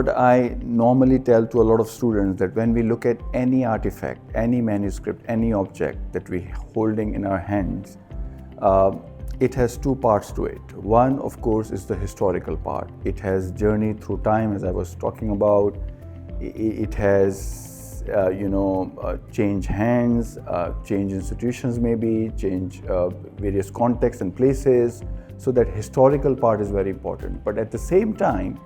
what I normally tell to a lot of students, that when we look at any artifact, any manuscript, any object that we're holding in our hands, it has two parts to it. One, of course, is the historical part. It has journeyed through time, as I was talking about. It has, change hands, change institutions maybe, change various contexts and places. So that historical part is very important. But at the same time,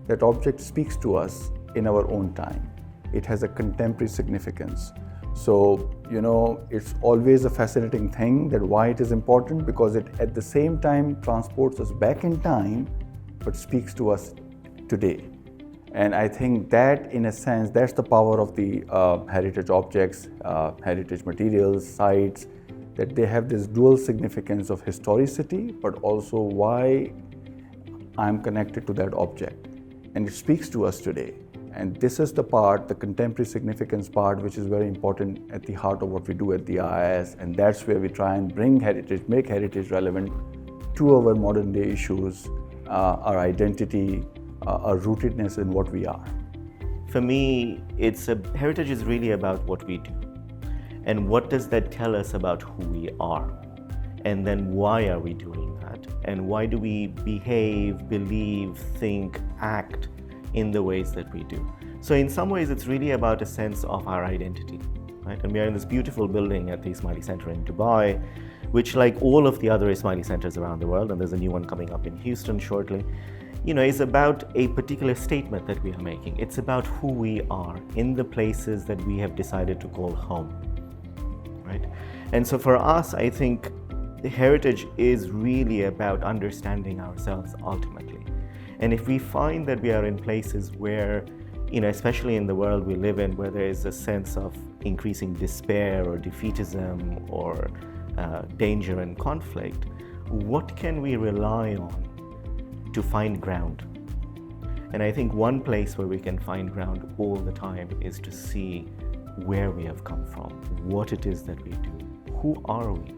that object speaks to us in our own time. It has a contemporary significance. So, it's always a fascinating thing that why it is important, because it at the same time transports us back in time, but speaks to us today. And I think that, in a sense, that's the power of the heritage objects, heritage materials, sites, that they have this dual significance of historicity, but also why I'm connected to that object. And it speaks to us today. And this is the part, the contemporary significance part, which is very important at the heart of what we do at the IIS. And that's where we try and bring heritage, make heritage relevant to our modern day issues, our identity, our rootedness in what we are. For me, heritage is really about what we do. And what does that tell us about who we are? And then why are we doing that? And why do we behave, believe, think, act in the ways that we do? So in some ways, it's really about a sense of our identity, right? And we are in this beautiful building at the Ismaili Center in Dubai, which, like all of the other Ismaili centers around the world, and there's a new one coming up in Houston shortly, is about a particular statement that we are making. It's about who we are in the places that we have decided to call home, right? And so for us, I think heritage is really about understanding ourselves ultimately. And if we find that we are in places where, especially in the world we live in, where there is a sense of increasing despair or defeatism or danger and conflict, what can we rely on to find ground? And I think one place where we can find ground all the time is to see where we have come from, what it is that we do, who are we,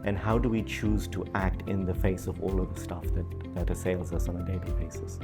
and how do we choose to act in the face of all of the stuff that assails us on a daily basis.